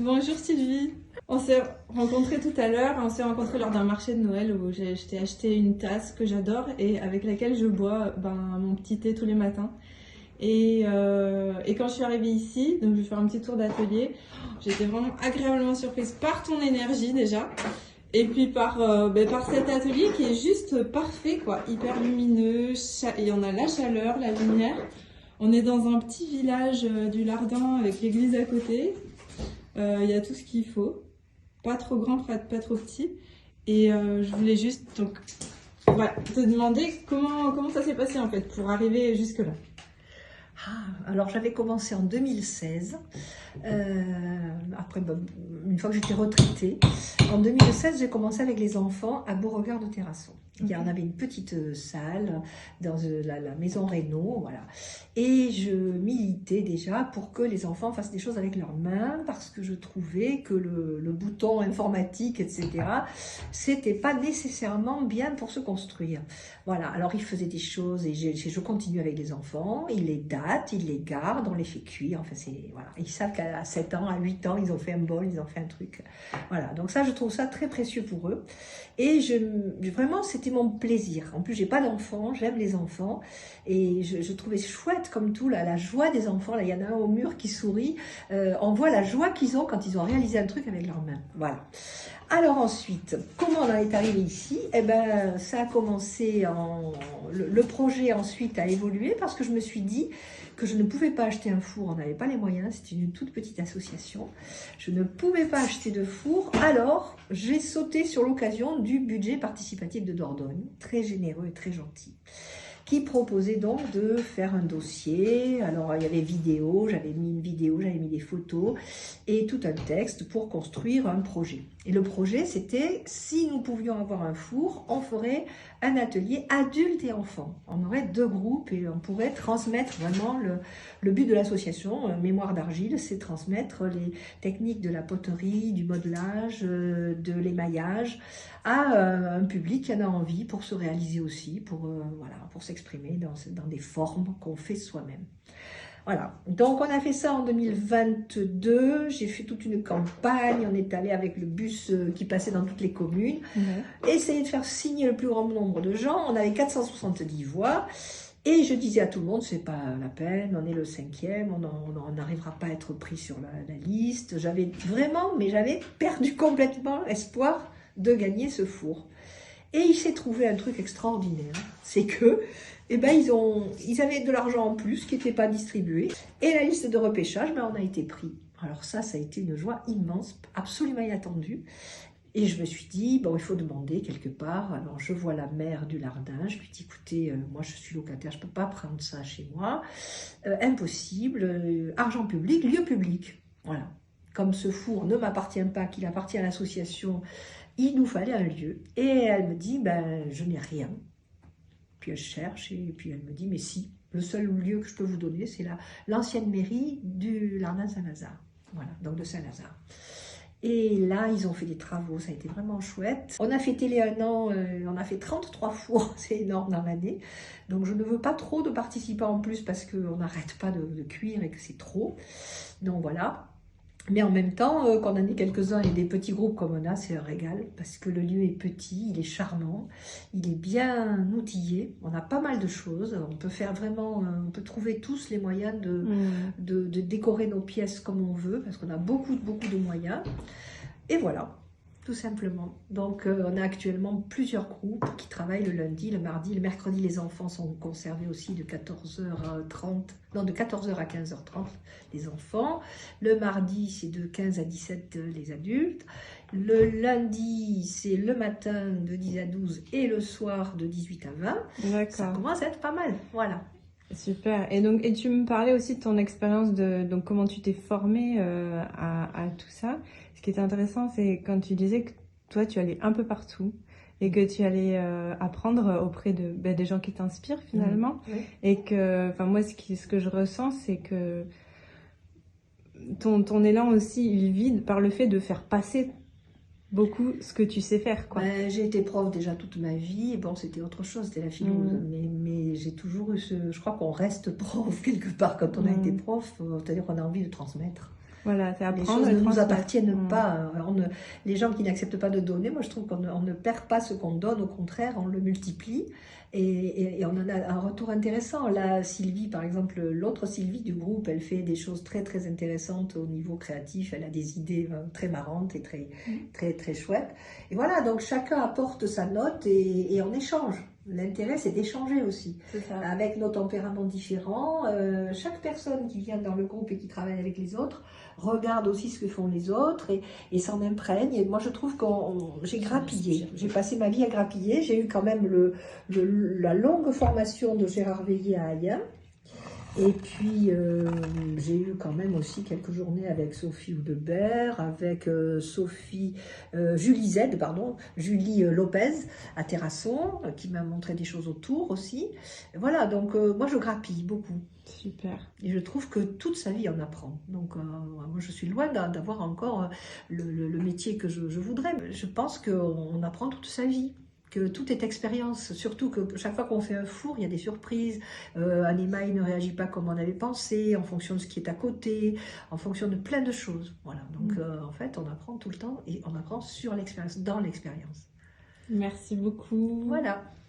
Bonjour Sylvie. On s'est rencontrés tout à l'heure, on s'est rencontrés lors d'un marché de Noël où je t'ai acheté une tasse que j'adore et avec laquelle je bois mon petit thé tous les matins. Et quand je suis arrivée ici, donc je vais faire un petit tour d'atelier, j'étais vraiment agréablement surprise par ton énergie déjà. Et puis par cet atelier qui est juste parfait, quoi, hyper lumineux, et on a la chaleur, la lumière. On est dans un petit village du Lardin avec l'église à côté. Il y a tout ce qu'il faut. Pas trop grand, pas trop petit. Et je voulais juste voilà, te demander comment ça s'est passé en fait pour arriver jusque-là. Alors j'avais commencé en 2016, après une fois que j'étais retraitée. En 2016, j'ai commencé avec les enfants à Beauregard de Terrasson. Il y en avait une petite salle dans la maison Reynaud, voilà. Et je militais déjà pour que les enfants fassent des choses avec leurs mains, parce que je trouvais que le bouton informatique, etc., c'était pas nécessairement bien pour se construire. Voilà, alors ils faisaient des choses et je continue avec les enfants, ils les datent, ils les gardent, on les fait cuire, enfin c'est, voilà. Ils savent qu'à 7 ans, à 8 ans, ils ont fait un bol, ils ont fait un truc. Voilà, donc ça, je trouve ça très précieux pour eux. Et vraiment, c'était mon plaisir. En plus, j'ai pas d'enfants, j'aime les enfants. Et je trouvais chouette comme tout, là, la joie des enfants. Là, il y en a un au mur qui sourit. On voit la joie qu'ils ont quand ils ont réalisé un truc avec leurs mains. Voilà. Alors ensuite, comment on en est arrivé ici? Eh ben, ça a commencé le projet ensuite a évolué parce que je me suis dit que je ne pouvais pas acheter un four, on n'avait pas les moyens, c'était une toute petite association. Je ne pouvais pas acheter de four, alors j'ai sauté sur l'occasion du budget participatif de Dordogne, très généreux et très gentil, qui proposait donc de faire un dossier. Alors il y avait vidéo, j'avais mis une vidéo, j'avais mis des photos et tout un texte pour construire un projet. Et le projet, c'était, si nous pouvions avoir un four, on ferait un atelier adultes et enfants. On aurait 2 groupes et on pourrait transmettre vraiment le but de l'association, Mémoire d'Argile, c'est transmettre les techniques de la poterie, du modelage, de l'émaillage à un public qui en a envie pour se réaliser aussi, voilà, pour s'exprimer dans des formes qu'on fait soi-même. Voilà, donc on a fait ça en 2022, j'ai fait toute une campagne, on est allé avec le bus qui passait dans toutes les communes, essayer de faire signer le plus grand nombre de gens, on avait 470 voix, et je disais à tout le monde, c'est pas la peine, on est le 5e, on n'arrivera pas à être pris sur la liste, j'avais perdu complètement l'espoir de gagner ce four. Et il s'est trouvé un truc extraordinaire, c'est que ils avaient de l'argent en plus qui n'était pas distribué. Et la liste de repêchage, on a été pris. Alors ça a été une joie immense, absolument inattendue. Et je me suis dit, bon, il faut demander quelque part. Alors je vois la maire du Lardin, je lui dis, écoutez, moi je suis locataire, je ne peux pas prendre ça chez moi. Impossible, argent public, lieu public. Voilà. Comme ce four ne m'appartient pas, qu'il appartient à l'association, il nous fallait un lieu. Et elle me dit, je n'ai rien. Puis elle cherche et puis elle me dit, mais si, le seul lieu que je peux vous donner, c'est l'ancienne mairie du Lardin-Saint-Lazare. Voilà, donc de Saint-Lazare. Et là, ils ont fait des travaux, ça a été vraiment chouette. On a fêté les 1 an, on a fait 33 fours, c'est énorme dans l'année. Donc je ne veux pas trop de participants en plus parce qu'on n'arrête pas de cuire et que c'est trop. Donc voilà. Mais en même temps, quand on en est quelques-uns et des petits groupes comme on a, c'est un régal parce que le lieu est petit, il est charmant, il est bien outillé, on a pas mal de choses, on peut faire vraiment, on peut trouver tous les moyens de décorer nos pièces comme on veut parce qu'on a beaucoup de moyens. Et voilà, tout simplement. Donc on a actuellement plusieurs groupes qui travaillent le lundi, le mardi, le mercredi, les enfants sont conservés aussi de 14h30, non de 14h à 15h30 les enfants. Le mardi c'est de 15 à 17 les adultes. Le lundi c'est le matin de 10 à 12 et le soir de 18 à 20. D'accord. Ça commence à être pas mal, voilà. Super. Et tu me parlais aussi de ton expérience donc comment tu t'es formée à tout ça. Ce qui était intéressant, c'est quand tu disais que toi, tu allais un peu partout et que tu allais apprendre auprès des gens qui t'inspirent finalement. Oui. Et que, enfin moi, ce que je ressens, c'est que ton élan aussi, il vit par le fait de faire passer beaucoup ce que tu sais faire, quoi. J'ai été prof déjà toute ma vie, et bon c'était autre chose, c'était la philo, mais j'ai toujours eu je crois qu'on reste prof quelque part quand on a été prof, c'est-à-dire qu'on a envie de transmettre. Voilà, c'est Les apprendre choses et ne nous transmettre. appartiennent pas. Les gens qui n'acceptent pas de donner, moi je trouve qu'on ne perd pas ce qu'on donne, au contraire, on le multiplie et on en a un retour intéressant. Là, Sylvie, par exemple, l'autre Sylvie du groupe, elle fait des choses très très intéressantes au niveau créatif. Elle a des idées très marrantes et très chouettes. Et voilà, donc chacun apporte sa note et on échange. L'intérêt, c'est d'échanger aussi. C'est ça. Avec nos tempéraments différents, chaque personne qui vient dans le groupe et qui travaille avec les autres regarde aussi ce que font les autres et s'en imprègne. Et moi, je trouve que j'ai grappillé. J'ai passé ma vie à grappiller. J'ai eu quand même la longue formation de Gérard Veillet à Aya. Et puis, j'ai eu quand même aussi quelques journées avec Sophie Oudebert, avec Julie Lopez à Terrasson, qui m'a montré des choses autour aussi. Voilà, donc moi je grappille beaucoup. Super. Et je trouve que toute sa vie on apprend. Donc moi je suis loin d'avoir encore le métier que je voudrais. Je pense qu'on apprend toute sa vie. Que tout est expérience, surtout que chaque fois qu'on fait un four, il y a des surprises. Un émail ne réagit pas comme on avait pensé, en fonction de ce qui est à côté, en fonction de plein de choses. Voilà. Donc en fait, on apprend tout le temps et on apprend sur l'expérience, dans l'expérience. Merci beaucoup. Voilà.